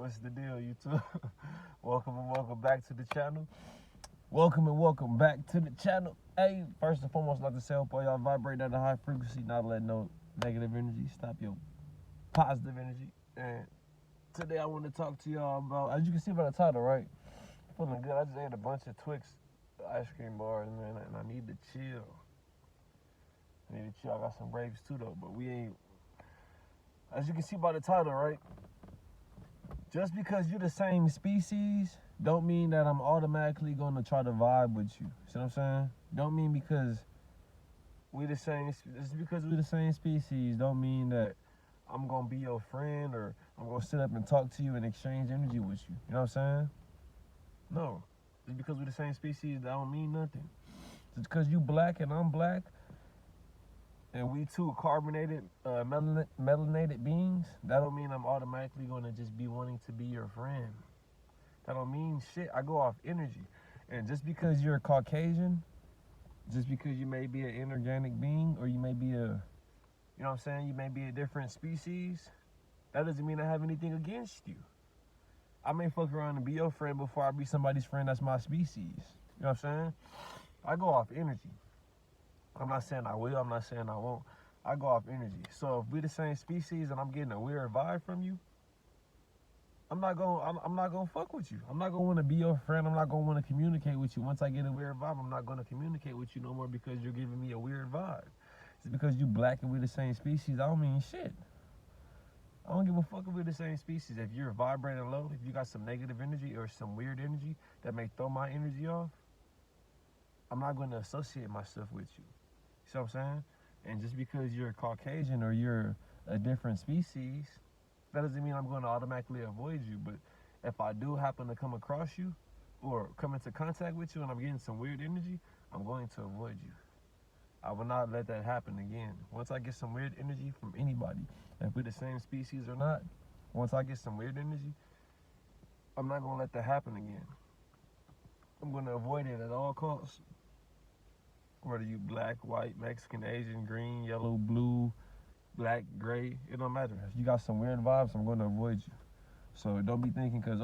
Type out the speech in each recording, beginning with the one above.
What's the deal, YouTube? Welcome and welcome back to the channel. Welcome and welcome back to the channel. Hey, first and foremost, I'd like to say, hope all y'all vibrate at a high frequency, not let no negative energy stop your positive energy. And today I want to talk to y'all about, as you can see by the title, right? Feeling good. I just ate a bunch of Twix ice cream bars, man, and I need to chill. I got some grapes too, though, but we ain't. As you can see by the title, right? Just because you're the same species don't mean that I'm automatically gonna try to vibe with you. See what I'm saying? Don't mean because we the same. Just because we're the same species don't mean that I'm gonna be your friend or I'm gonna sit up and talk to you and exchange energy with you. You know what I'm saying? No. Just because we're the same species, that don't mean nothing. Just because you black and I'm black, and we two carbonated, melanated beings, that don't mean I'm automatically gonna just be wanting to be your friend. That don't mean shit. I go off energy. And just because you're a Caucasian, just because you may be an inorganic being, or you may be you know what I'm saying, you may be a different species, that doesn't mean I have anything against you. I may fuck around and be your friend before I be somebody's friend that's my species. You know what I'm saying? I go off energy. I'm not saying I will, I'm not saying I won't. I go off energy. So if we're the same species and I'm getting a weird vibe from you, I'm not gonna fuck with you. I'm not gonna want to be your friend. I'm not gonna want to communicate with you. Once I get a weird vibe, I'm not gonna communicate with you no more because you're giving me a weird vibe. Just because you black and we're the same species, I don't mean shit. I don't give a fuck if we're the same species. If you're vibrating low, if you got some negative energy or some weird energy that may throw my energy off, I'm not gonna associate myself with you. See what I'm saying? And just because you're a Caucasian or you're a different species, that doesn't mean I'm going to automatically avoid you. But if I do happen to come across you or come into contact with you and I'm getting some weird energy, I'm going to avoid you. I will not let that happen again. Once I get some weird energy from anybody, if we're the same species or not, once I get some weird energy, I'm not going to let that happen again. I'm going to avoid it at all costs. Whether you black, white, Mexican, Asian, green, yellow, blue, black, gray, it don't matter. If you got some weird vibes, I'm going to avoid you. So don't be thinking because,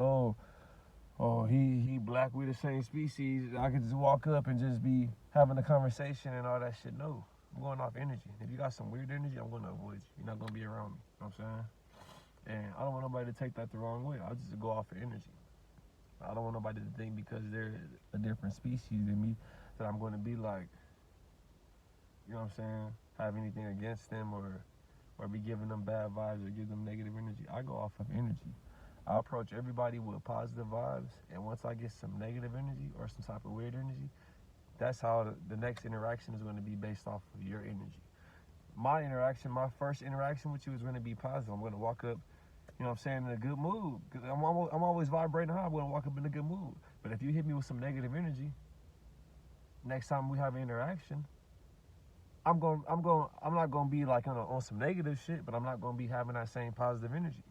he black, we the same species, I could just walk up and just be having a conversation and all that shit. No, I'm going off energy. If you got some weird energy, I'm going to avoid you. You're not going to be around me. You know what I'm saying? And I don't want nobody to take that the wrong way. I'll just go off of energy. I don't want nobody to think because they're a different species than me that I'm going to be like, you know what I'm saying, have anything against them or be giving them bad vibes or give them negative energy. I go off of energy. I approach everybody with positive vibes, and once I get some negative energy or some type of weird energy, that's how the next interaction is going to be based off of your energy. My first interaction with you is going to be positive. I'm going to walk up, you know what I'm saying, in a good mood. Because I'm always vibrating high. I'm going to walk up in a good mood. But if you hit me with some negative energy, next time we have an interaction, I'm not gonna be like on some negative shit, but I'm not gonna be having that same positive energy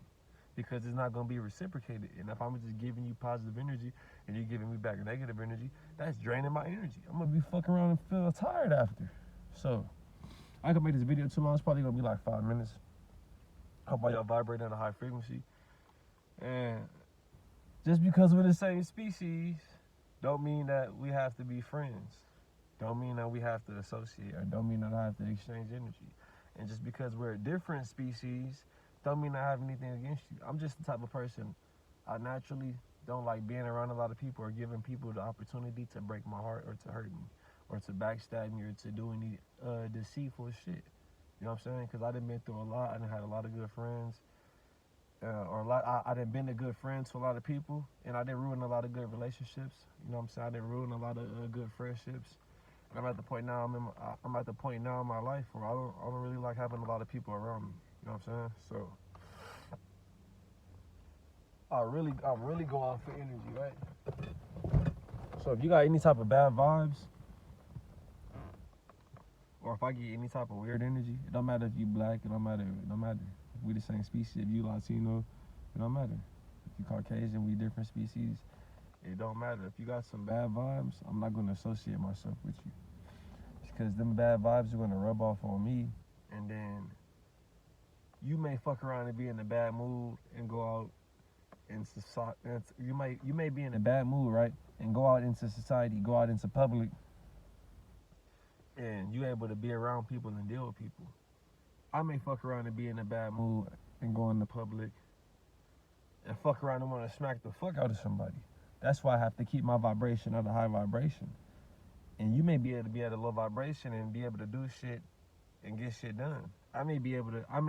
because it's not gonna be reciprocated. And if I'm just giving you positive energy and you're giving me back negative energy, that's draining my energy. I'm gonna be fucking around and feel tired after. So I can make this video too long. It's probably gonna be like 5 minutes. Hope all y'all vibrate at a high frequency. And just because we're the same species, don't mean that we have to be friends. Don't mean that we have to associate, or don't mean that I have to exchange energy. And just because we're a different species, don't mean I have anything against you. I'm just the type of person, I naturally don't like being around a lot of people or giving people the opportunity to break my heart or to hurt me or to backstab me or to do any deceitful shit. You know what I'm saying? Because I done been through a lot. I done had a lot of good friends. I done been a good friend to a lot of people, and I done ruin a lot of good relationships. You know what I'm saying? I done ruin a lot of good friendships. I'm at the point now. I'm at the point now in my life where I don't really like having a lot of people around me. You know what I'm saying? So I really go off for energy, right? So if you got any type of bad vibes, or if I get any type of weird energy, it don't matter if you black. It don't matter. If we the same species. If you Latino, it don't matter. If you Caucasian, we different species. It don't matter. If you got some bad vibes, I'm not gonna associate myself with you. Because them bad vibes are gonna rub off on me, and then you may fuck around and be in a bad mood and go out in society, you may be in a bad mood, right? And go out into society, go out into public, and you able to be around people and deal with people. I may fuck around and be in a bad mood and go into public and fuck around and want to smack the fuck out of somebody. That's why I have to keep my vibration at a high vibration. And you may be able to be at a low vibration and be able to do shit and get shit done. I may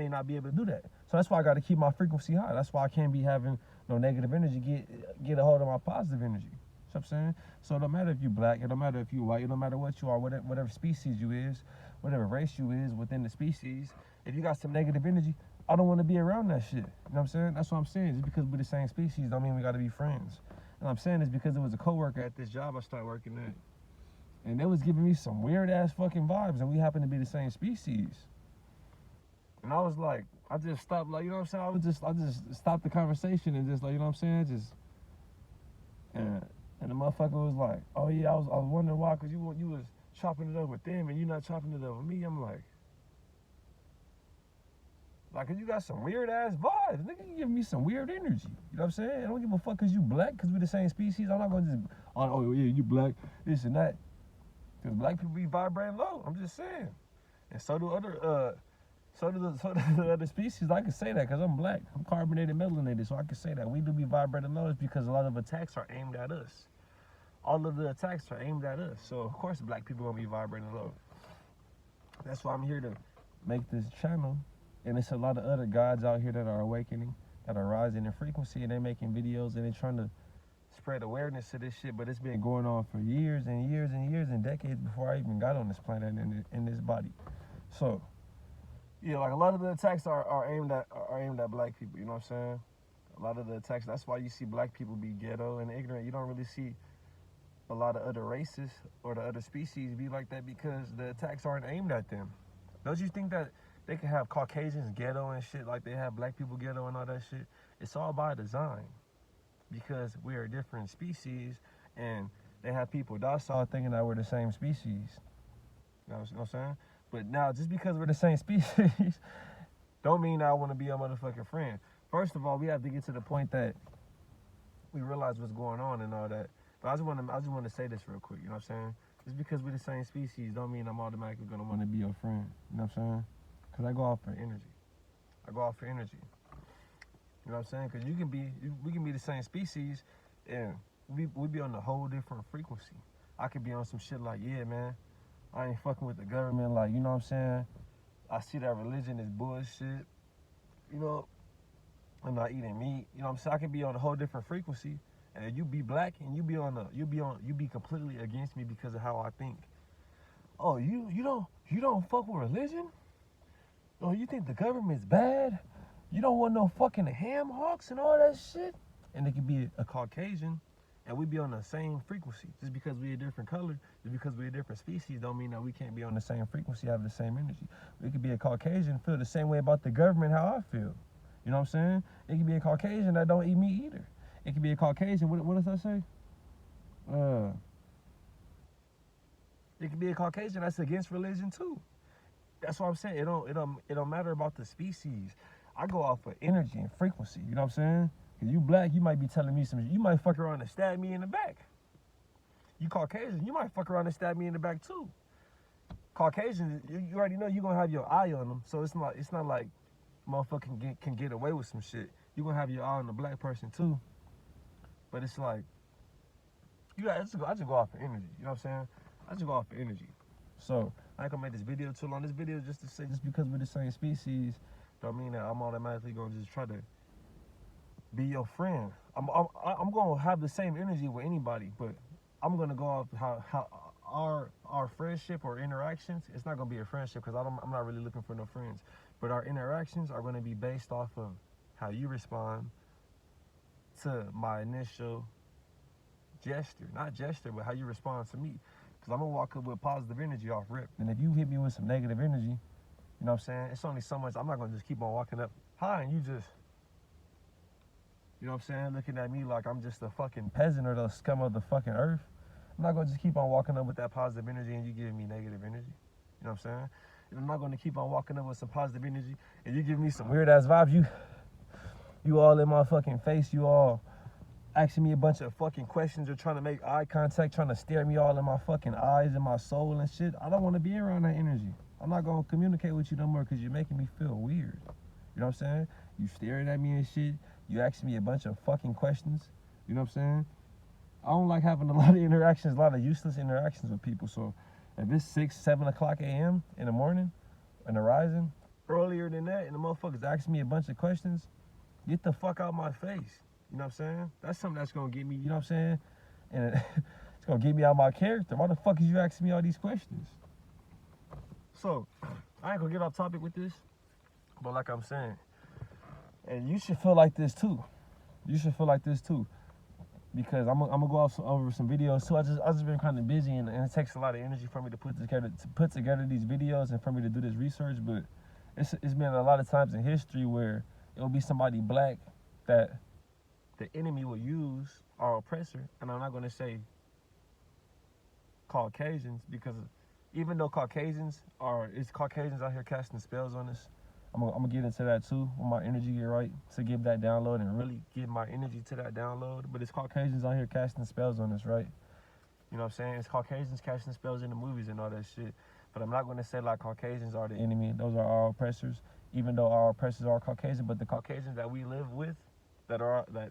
not be able to do that. So that's why I got to keep my frequency high. That's why I can't be having no negative energy get a hold of my positive energy. You know what I'm saying? So it don't matter if you black, it don't matter if you white, it don't matter what you are, whatever species you is, whatever race you is within the species. If you got some negative energy, I don't want to be around that shit. You know what I'm saying? That's what I'm saying. Just because we're the same species don't mean we got to be friends. And I'm saying this because it was a coworker at this job I started working at. And they was giving me some weird ass fucking vibes, and we happen to be the same species. And I was like, I just stopped, like, you know what I'm saying? I just stopped the conversation and just, like, you know what I'm saying? And the motherfucker was like, oh yeah, I was wondering why, cause you was chopping it up with them and you not chopping it up with me. I'm like, cause you got some weird ass vibes. Nigga, you give me some weird energy. You know what I'm saying? I don't give a fuck cause you black, cause we the same species. I'm not gonna just, oh yeah, you black, this and that. Cause black people be vibrating low. I'm just saying. And so do the other species. I can say that because I'm black. I'm carbonated, melanated, so I can say that. We do be vibrating low because a lot of attacks are aimed at us. All of the attacks are aimed at us. So, of course, black people gonna be vibrating low. That's why I'm here to make this channel. And it's a lot of other gods out here that are awakening, that are rising in frequency, and they're making videos and they're trying to spread awareness to this shit, but it's been going on for years and years and years and decades before I even got on this planet and in this body. So, yeah, like a lot of the attacks are aimed at black people, you know what I'm saying? A lot of the attacks, that's why you see black people be ghetto and ignorant. You don't really see a lot of other races or the other species be like that because the attacks aren't aimed at them. Don't you think that they can have Caucasians ghetto and shit like they have black people ghetto and all that shit? It's all by design. Because we are different species and they have people docile thinking that we're the same species. You know what I'm saying? But now, just because we're the same species, don't mean I want to be your motherfucking friend. First of all, we have to get to the point that we realize what's going on and all that. But I just want to say this real quick, you know what I'm saying? Just because we're the same species don't mean I'm automatically going to want to be your friend. You know what I'm saying? Because I go off for energy. You know what I'm saying? Because we can be the same species and we be on a whole different frequency. I could be on some shit like, yeah, man, I ain't fucking with the government. Like, you know what I'm saying? I see that religion is bullshit. You know, I'm not eating meat. You know what I'm saying? I can be on a whole different frequency and you be black and you be completely against me because of how I think. Oh, you don't fuck with religion? Oh, you think the government's bad? You don't want no fucking ham hocks and all that shit? And it could be a Caucasian and we be on the same frequency. Just because we a different color, just because we a different species don't mean that we can't be on the same frequency, have the same energy. We could be a Caucasian, feel the same way about the government how I feel. You know what I'm saying? It could be a Caucasian that don't eat meat either. It could be a Caucasian, what does that say? It could be a Caucasian that's against religion too. That's what I'm saying. It don't matter about the species. I go off of energy and frequency, you know what I'm saying? Cause you black, you might be telling me you might fuck around and stab me in the back. You Caucasian, you might fuck around and stab me in the back too. Caucasians, you already know you're gonna have your eye on them, so it's not like motherfucker can get away with some shit. You're gonna have your eye on the black person too. But it's like, I just go off of energy, you know what I'm saying? I just go off of energy. So, I ain't gonna make this video too long. This video is just to say, just because we're the same species, don't mean that I'm automatically gonna just try to be your friend. I'm gonna have the same energy with anybody, but I'm gonna go off how our friendship or interactions. It's not gonna be a friendship because I'm not really looking for no friends. But our interactions are gonna be based off of how you respond to my initial gesture, not gesture, but how you respond to me. Because I'm gonna walk up with positive energy off rip. And if you hit me with some negative energy, you know what I'm saying? It's only so much. I'm not gonna just keep on walking up high and you just, you know what I'm saying, looking at me like I'm just a fucking peasant or the scum of the fucking earth. I'm not gonna just keep on walking up with that positive energy and you giving me negative energy. You know what I'm saying? And I'm not gonna keep on walking up with some positive energy and you give me some weird ass vibes. You You all in my fucking face. You all asking me a bunch of fucking questions or trying to make eye contact, trying to stare me all in my fucking eyes and my soul and shit. I don't want to be around that energy. I'm not going to communicate with you no more because you're making me feel weird. You know what I'm saying? You staring at me and shit. You asking me a bunch of fucking questions. You know what I'm saying? I don't like having a lot of interactions, a lot of useless interactions with people. So if it's 6, 7 o'clock a.m. in the morning, in the rising, earlier than that, and the motherfuckers asking me a bunch of questions, get the fuck out my face. You know what I'm saying? That's something that's gonna get me, you know what I'm saying? And it's gonna get me out my character. Why the fuck is you asking me all these questions? So, I ain't gonna get off topic with this, but like I'm saying, and you should feel like this too. You should feel like this too. Because I'm gonna go over some videos too. I just been kind of busy, and it takes a lot of energy for me to put together these videos and for me to do this research. But it's been a lot of times in history where it'll be somebody black that the enemy will use, our oppressor, and I'm not gonna say Caucasians, because even though Caucasians out here casting spells on us. I'm gonna get into that too when my energy get right, to give that download and really give my energy to that download. But it's Caucasians out here casting spells on us, right? You know what I'm saying? It's Caucasians casting spells in the movies and all that shit. But I'm not gonna say like Caucasians are the enemy. Those are our oppressors, even though our oppressors are Caucasian. But the Caucasians that we live with, that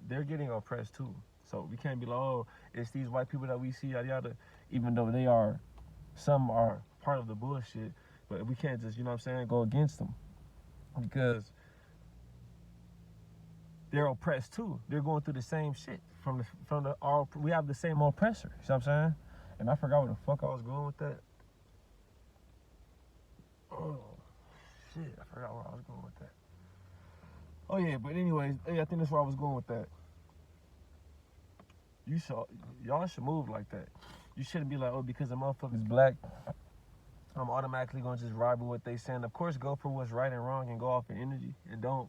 they're getting oppressed too. So we can't be like, oh, it's these white people that we see, yada yada. Even though some are part of the bullshit. But we can't just, you know what I'm saying, go against them. Because they're oppressed too. They're going through the same shit we have the same oppressor. You know what I'm saying? And I forgot where the fuck I was going with that. Oh shit, I forgot where I was going with that. Oh yeah, but anyways, I think that's where I was going with that. Y'all should move like that. You shouldn't be like, oh, because the motherfucker's black, I'm automatically gonna just ride with what they saying. Of course, go for what's right and wrong and go off of energy, and don't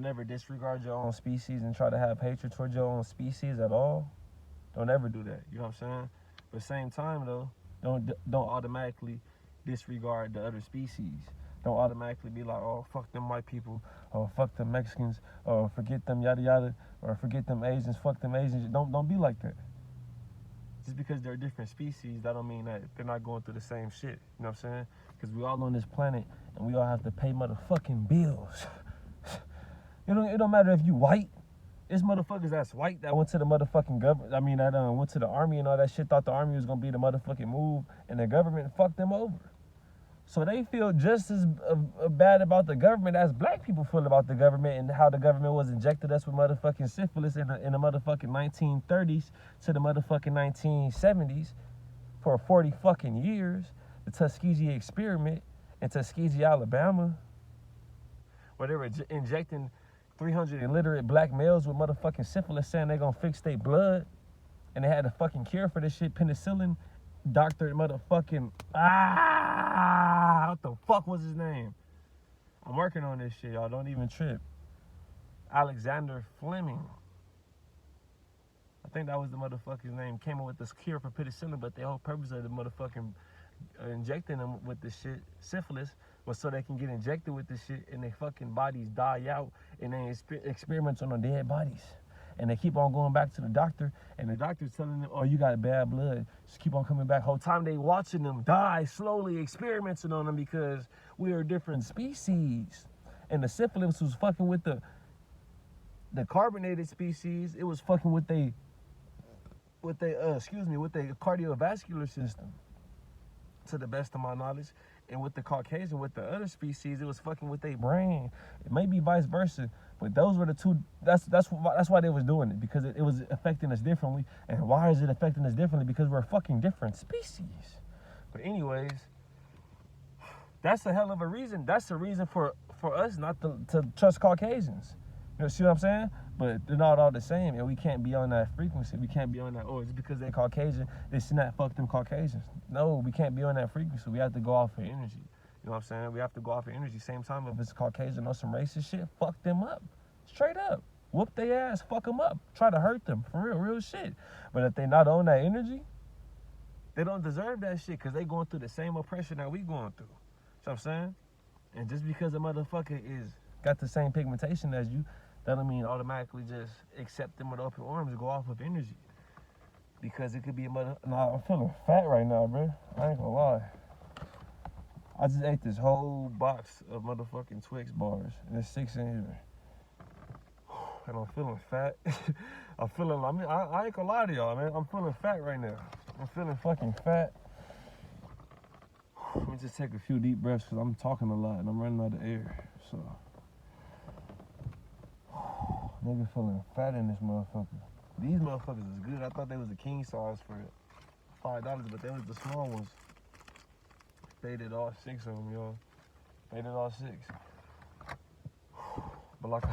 ever disregard your own species and try to have hatred towards your own species at all. Don't ever do that. You know what I'm saying? But at the same time though, don't automatically disregard the other species. Don't automatically be like, oh, fuck them white people, or fuck them Mexicans, or forget them yada yada, or forget them Asians, fuck them Asians. Don't be like that. Just because they're different species, that don't mean that they're not going through the same shit. You know what I'm saying? Because we all on this planet, and we all have to pay motherfucking bills. It don't matter if you white. It's motherfuckers that's white that went to the motherfucking government. I mean, that went to the army and all that shit, thought the army was gonna be the motherfucking move, and the government fucked them over. So they feel just as bad about the government as black people feel about the government, and how the government was injected us with motherfucking syphilis in the motherfucking 1930s to the motherfucking 1970s for 40 fucking years. The Tuskegee experiment in Tuskegee, Alabama, where they were injecting 300 illiterate black males with motherfucking syphilis, saying they gonna fix their blood, and they had a fucking cure for this shit, penicillin. Dr. motherfucking, what the fuck was his name? I'm working on this shit, y'all. Don't even trip. Alexander Fleming. I think that was the motherfucker's name. Came up with this cure for penicillin, but the whole purpose of the motherfucking injecting them with this shit, syphilis, was so they can get injected with this shit and their fucking bodies die out, and they experiment on dead bodies. And they keep on going back to the doctor, and the doctor's telling them, oh, you got bad blood. Just keep on coming back. Whole time they watching them die slowly, experimenting on them, because we are different species. And the syphilis was fucking with the carbonated species. It was fucking with their cardiovascular system, to the best of my knowledge. And with the Caucasian, with the other species, it was fucking with their brain. It may be vice versa, but those were the two. That's why they was doing it, because it was affecting us differently. And why is it affecting us differently? Because we're fucking different species. But anyways, that's a hell of a reason. That's the reason for us not to trust Caucasians. You know, see what I'm saying? But they're not all the same, and we can't be on that frequency. We can't be on that, oh, it's because they're Caucasian, they should not fuck them Caucasians. No, we can't be on that frequency. We have to go off of energy. You know what I'm saying? We have to go off of energy. Same time, if it's Caucasian or some racist shit, fuck them up. Straight up. Whoop their ass, fuck them up. Try to hurt them, for real shit. But if they not on that energy, they don't deserve that shit, because they going through the same oppression that we going through. You know what I'm saying? And just because a motherfucker got the same pigmentation as you, that don't mean automatically just accept them with open arms and go off with energy. Because it could be a mother. Nah, I'm feeling fat right now, bro. I ain't gonna lie. I just ate this whole box of motherfucking Twix bars, and there's 6 in here. And I'm feeling fat. I ain't gonna lie to y'all, man. I'm feeling fat right now. I'm feeling fucking fat. Let me just take a few deep breaths because I'm talking a lot and I'm running out of air. So, nigga feeling fat in this motherfucker. These motherfuckers is good. I thought they was the king size for $5, but they was the small ones. Faded all 6 of them, y'all. Faded all 6. But like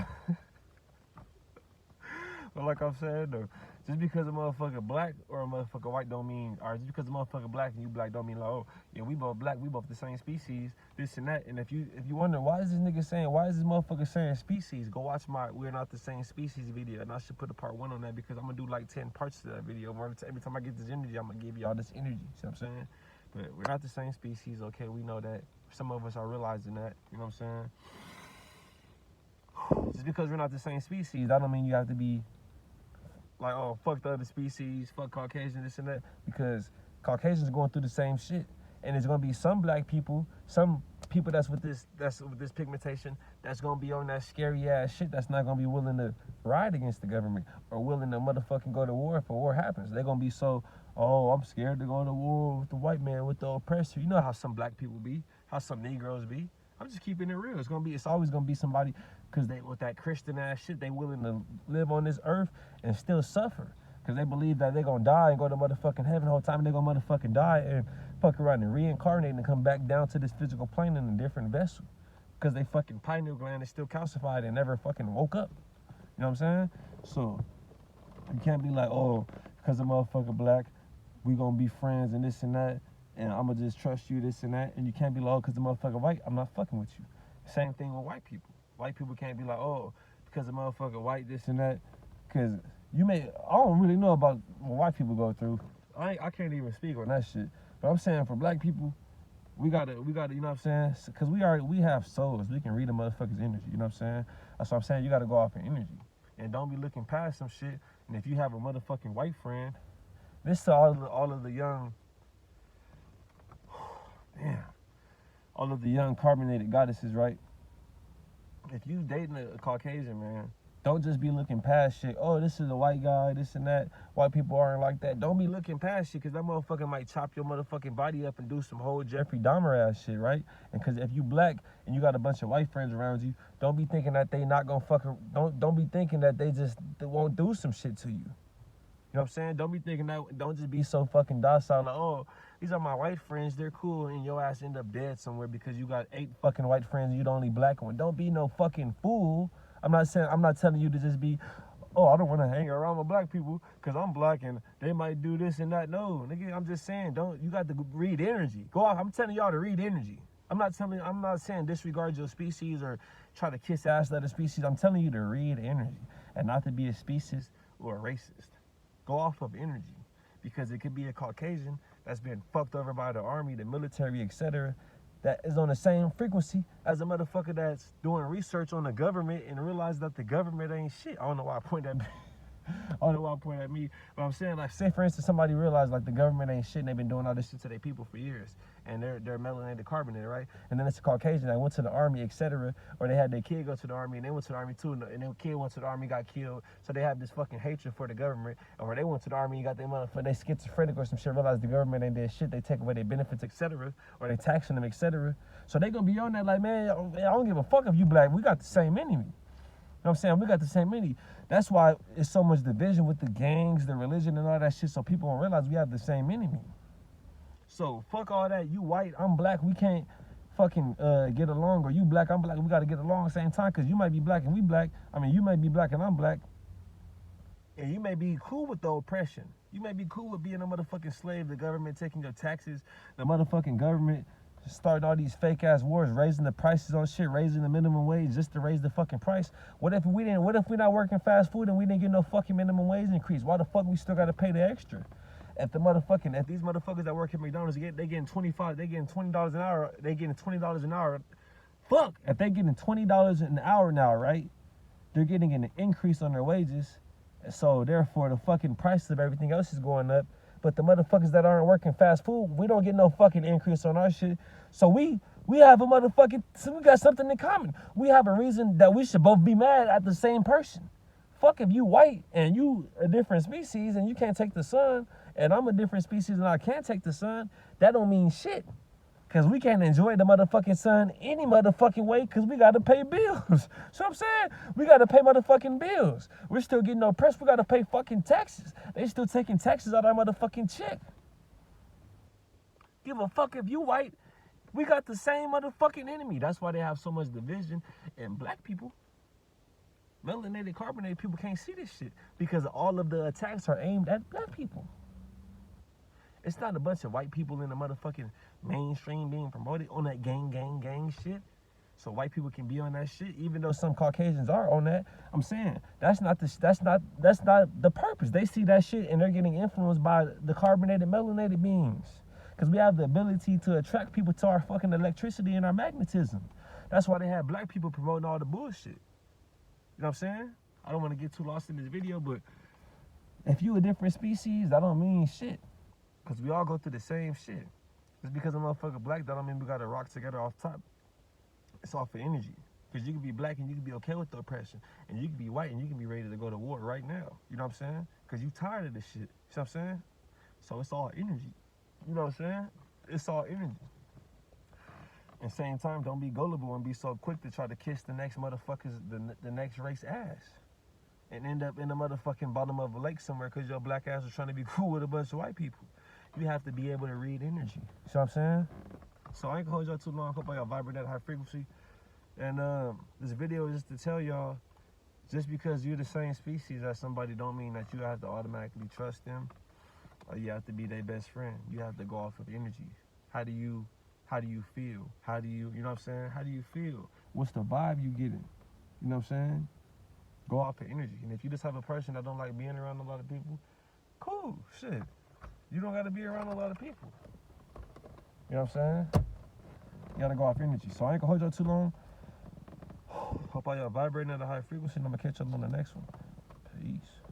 I'm saying though, just because a motherfucker black or a motherfucker white don't mean, or just because a motherfucker black and you black don't mean like, oh yeah, we both black, we both the same species, this and that. And if you wonder why is this motherfucker saying species, go watch my We're Not the Same Species video, and I should put a part 1 on that because I'm gonna do like 10 parts to that video. Every time I get this energy, I'm gonna give y'all this energy. See what I'm saying? But we're not the same species, okay? We know that. Some of us are realizing that. You know what I'm saying? Just because we're not the same species, that don't mean you have to be like, oh, fuck the other species, fuck Caucasian, this and that, because Caucasians are going through the same shit. And there's gonna be some black people, some people that's with this pigmentation, that's gonna be on that scary ass shit, that's not gonna be willing to ride against the government or willing to motherfucking go to war if a war happens. They're gonna be so, oh, I'm scared to go to war with the white man, with the oppressor. You know how some black people be, how some Negroes be. I'm just keeping it real. It's always gonna be somebody, because they, with that Christian ass shit, they willing to live on this earth and still suffer. Because they believe that they're gonna die and go to motherfucking heaven the whole time, and they're gonna motherfucking die and fuck around and reincarnate and come back down to this physical plane in a different vessel. Because they fucking pineal gland is still calcified and never fucking woke up. You know what I'm saying? So, you can't be like, oh, because a motherfucker black, we gonna be friends and this and that, and I'ma just trust you, this and that. And you can't be like, oh, because the motherfucker white, I'm not fucking with you. Same thing with white people. White people can't be like, oh, because the motherfucker white, this and that. Because I don't really know about what white people go through. I can't even speak on that shit. But I'm saying for black people, we gotta, you know what I'm saying? Because we have souls. We can read a motherfucker's energy, you know what I'm saying? That's what I'm saying. You gotta go off in energy. And don't be looking past some shit. And if you have a motherfucking white friend, this to all of the young, all of the young carbonated goddesses, right? If you dating a Caucasian man, don't just be looking past shit. Oh, this is a white guy, this and that. White people aren't like that. Don't be looking past shit, because that motherfucker might chop your motherfucking body up and do some whole Jeffrey Dahmer ass shit, right? And because if you black and you got a bunch of white friends around you, don't be thinking that they not gonna don't be thinking that they won't do some shit to you. You know what I'm saying? Don't be thinking that, don't just be so fucking docile, like, oh, these are my white friends, they're cool, and your ass end up dead somewhere because you got 8 fucking white friends and you the only black one. Don't be no fucking fool. I'm not telling you to just be, oh, I don't want to hang around with black people because I'm black and they might do this and that. No, nigga, I'm just saying, you got to read energy. Go out, I'm telling y'all to read energy. I'm not saying disregard your species or try to kiss ass at a species. I'm telling you to read energy and not to be a species or a racist. Go off of energy, because it could be a Caucasian that's been fucked over by the army, the military, etc., that is on the same frequency as a motherfucker that's doing research on the government and realize that the government ain't shit. I don't know why I point at me. But I'm saying, like, say for instance, somebody realized like the government ain't shit and they've been doing all this shit to their people for years, and they're melanated carbonated, right? And then it's a Caucasian that went to the army, etc., or they had their kid go to the army and they went to the army too, and their kid went to the army, got killed, so they have this fucking hatred for the government. Or they went to the army and got their motherfucker, they schizophrenic or some shit, realize the government ain't their shit, they take away their benefits, etc., or they taxing them, etc. So they gonna be on that like, man, I don't give a fuck if you black, we got the same enemy. You know what I'm saying? We got the same enemy. That's why it's so much division with the gangs, the religion, and all that shit, so people don't realize we have the same enemy. So fuck all that. You white, I'm black, we can't fucking get along, or you black, I'm black, we gotta get along at the same time, because you might be black and we black. I mean, you might be black and I'm black. And you may be cool with the oppression. You may be cool with being a motherfucking slave, the government taking your taxes, the motherfucking government starting all these fake ass wars, raising the prices on shit, raising the minimum wage just to raise the fucking price. What if we're not working fast food and we didn't get no fucking minimum wage increase? Why the fuck we still gotta pay the extra? If these motherfuckers that work at McDonald's they getting $20 an hour, they getting $20 an hour. Fuck, if they getting $20 an hour now, right? they're getting an increase on their wages. So therefore the fucking price of everything else is going up. But the motherfuckers that aren't working fast food, we don't get no fucking increase on our shit. So we have a motherfucking, so we got something in common. We have a reason that we should both be mad at the same person. Fuck if you white and you a different species and you can't take the sun, and I'm a different species and I can't take the sun, that don't mean shit. Cause we can't enjoy the motherfucking sun any motherfucking way cause we gotta pay bills. So I'm saying? We gotta pay motherfucking bills. We're still getting oppressed, we gotta pay fucking taxes. They still taking taxes out of our motherfucking check. Give a fuck if you white. We got the same motherfucking enemy. That's why they have so much division. And black people, melanated, carbonated people can't see this shit because all of the attacks are aimed at black people. It's not a bunch of white people in the motherfucking mainstream being promoted on that gang shit. So white people can be on that shit, even though some Caucasians are on that. I'm saying that's not the purpose. They see that shit and they're getting influenced by the carbonated, melanated beings. Because we have the ability to attract people to our fucking electricity and our magnetism. That's why they have black people promoting all the bullshit. You know what I'm saying? I don't want to get too lost in this video, but if you a different species, that don't mean shit. Because we all go through the same shit. Just because a motherfucker black, that don't mean we got to rock together off top. It's all for energy. Because you can be black and you can be okay with the oppression. And you can be white and you can be ready to go to war right now. You know what I'm saying? Because you tired of this shit. You know what I'm saying? So it's all energy. You know what I'm saying? It's all energy. At the same time, don't be gullible and be so quick to try to kiss the next motherfuckers, the next race ass. And end up in the motherfucking bottom of a lake somewhere because your black ass was trying to be cool with a bunch of white people. You have to be able to read energy. You see what I'm saying? So I ain't gonna hold y'all too long. Hope y'all vibrate at high frequency. And this video is just to tell y'all, just because you're the same species as somebody don't mean that you have to automatically trust them. Or you have to be their best friend. You have to go off of energy. How do you feel? How do you know what I'm saying? How do you feel? What's the vibe you getting? You know what I'm saying? Go off of energy. And if you just have a person that don't like being around a lot of people, cool, shit. You don't gotta be around a lot of people. You know what I'm saying? You gotta go off energy. So I ain't gonna hold y'all too long. Hope all y'all vibrating at a high frequency and I'm gonna catch y'all on the next one. Peace.